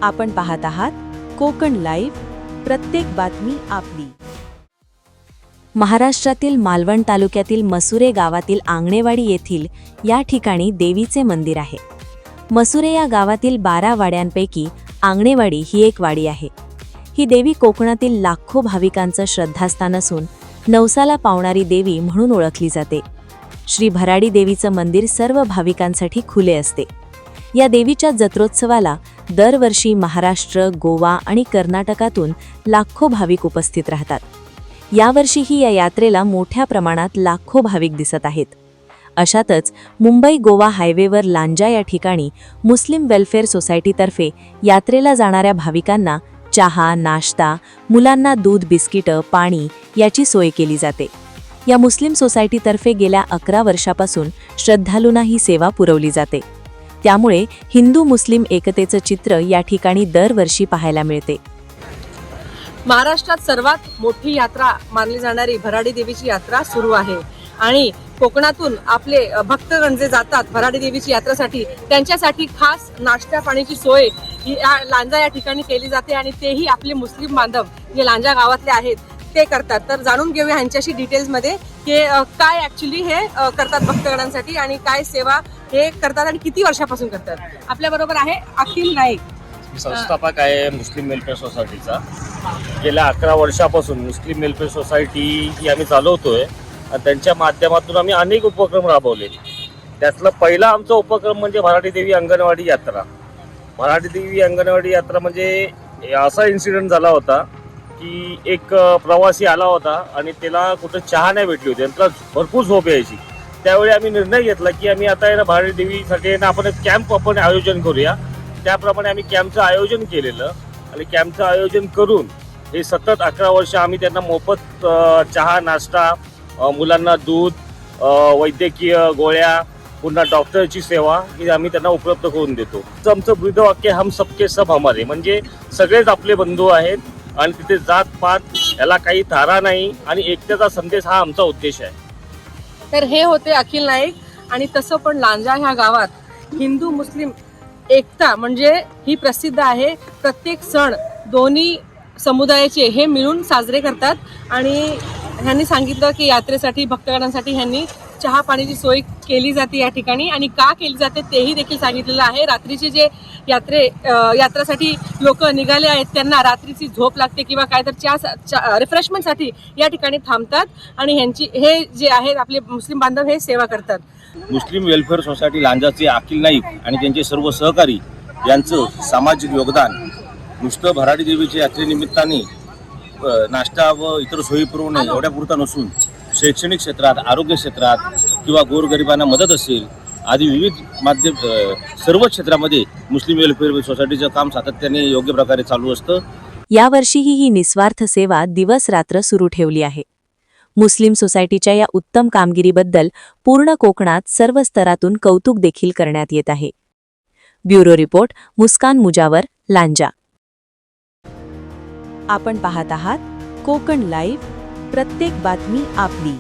आपण पाहत आहात कोकण लाईव्ह, प्रत्येक बातमी आपली. महाराष्ट्रातील मालवण तालुक्यातील मसुरे गावातील आंगणेवाडी येथील या ठिकाणी देवीचे मंदिर आहे. मसुरे या गावातील 12 वाड्यांपैकी आंगणेवाडी ही एक वाडी आहे. ही देवी कोकणातील लाखो भाविकांचं श्रद्धास्थान असून नवसाला पावणारी देवी म्हणून ओळखली जाते. श्री भराडी देवीचं मंदिर सर्व भाविकांसाठी खुले असते. या देवीच्या जत्रोत्सवाला दरवर्षी महाराष्ट्र, गोवा आणि कर्नाटकातून लाखो भाविक उपस्थित राहतात. यावर्षीही या यात्रेला मोठ्या प्रमाणात लाखो भाविक दिसत आहेत. अशातच मुंबई-गोवा हायवेवर लांजा या ठिकाणी मुस्लिम वेलफेअर सोसायटीतर्फे यात्रेला जाणाऱ्या भाविकांना चहा, नाश्ता, मुलांना दूध, बिस्किटं, पाणी याची सोय केली जाते. या मुस्लिम सोसायटीतर्फे गेल्या 11 वर्षापासून श्रद्धालूंना ही सेवा पुरवली जाते. त्यामुळे हिंदू-मुस्लिम एकतेचं चित्र या ठिकाणी दरवर्षी पाहायला मिळते. महाराष्ट्रात सर्वात मोठी यात्रा मानली जाणारी भराडी देवीची यात्रा सुरू आहे आणि कोकणातून आपले भक्तगण जे जातात भराडी देवीची यात्रेसाठी त्यांच्यासाठी खास नाश्ता पाण्याची सोय ही लांजा या ठिकाणी केली जाते आणि तेही आपले मुस्लिम बांधव जे लांजा गावातले आहेत ते करतात. तर जाणून घेऊया ह्यांच्याशी डिटेल्समध्ये की काय ॲक्च्युली हे करतात भक्तगणांसाठी आणि काय सेवा हे करतात आणि किती वर्षापासून करतात. आपल्या बरोबर आहे अखिल नाईक, संस्थापक आहे मुस्लिम वेलफेअर सोसायटीचा. गेल्या 11 वर्षापासून मुस्लिम वेलफेअर सोसायटी ही आम्ही चालवतोय आणि त्यांच्या माध्यमातून आम्ही अनेक उपक्रम राबवले. त्यातला पहिला आमचा उपक्रम म्हणजे भराडी देवी अंगणवाडी यात्रा. भराडी देवी अंगणवाडी यात्रा म्हणजे असा इन्सिडेंट झाला होता की एक प्रवासी आला होता आणि त्याला कुठं चहा नाही भेटली होती, त्याला भरपूर झोप यायची. त्यावेळी आम्ही निर्णय घेतला की आम्ही आता ना भराडी देवीसाठी आपण कॅम्प आपण आयोजन करूया. त्याप्रमाणे आम्ही कॅम्पचं आयोजन केलेलं आणि कॅम्पचं आयोजन करून हे सतत 11 वर्ष आम्ही त्यांना मोफत चहा, नाश्ता, मुलांना दूध, वैद्यकीय गोळ्या, पुन्हा डॉक्टरची सेवा ही आम्ही त्यांना उपलब्ध करून देतो. आमचं ब्रीदवाक्य हम सबके सब हमारे, म्हणजे सगळेच आपले बंधू आहेत आणि तिथे जात पात याला काही थारा नाही आणि एकतेचा संदेश हा आमचा उद्देश आहे. तर हे होते अखिल नाईक. आणि तसं पण लांजा ह्या गावात हिंदू मुस्लिम एकता म्हणजे ही प्रसिद्ध आहे. प्रत्येक सण दोन्ही समुदायाचे हे मिळून साजरे करतात आणि ह्यांनी सांगितलं की यात्रेसाठी भक्तगणांसाठी ह्यांनी चहा पाण्याची सोय केली जाते या ठिकाणी आणि का केली जाते तेही देखील सांगितलेलं आहे. रात्रीचे जे यात्रेसाठी लोक निघाले आहेत त्यांना रात्रीची झोप लागते किंवा काय तर चहा रिफ्रेशमेंटसाठी या ठिकाणी थांबतात आणि ह्यांची हे जे आहेत आपले मुस्लिम बांधव हे सेवा करतात. मुस्लिम वेलफेअर सोसायटी लांजाचे अखिल नाईक आणि त्यांचे सर्व सहकारी यांचं सामाजिक योगदान नुसतं भराडी देवीच्या यात्रेनिमित्ताने नाश्ता व इतर सोयी पुरवणे एवढ्यापुरता नसून शैक्षणिक क्षेत्रात, आरोग्य क्षेत्रात किंवा गोरगरिबांना मदत असेल आदी विविध माध्यम सर्व क्षेत्रामध्ये मुस्लिम वेलफेअर सोसायटीचं काम सातत्याने योग्य प्रकारे चालू असतं. यावर्षीही ही निस्वार्थ सेवा दिवस रात्र सुरू ठेवली आहे. मुस्लिम सोसायटीच्या या उत्तम कामगिरीबद्दल पूर्ण कोकणात सर्व स्तरातून कौतुक देखील करण्यात येत आहे. ब्युरो रिपोर्ट, मुस्कान मुजावर, लांजा. आपण पाहत आहात कोकण लाईव्ह, प्रत्येक बातमी आपली.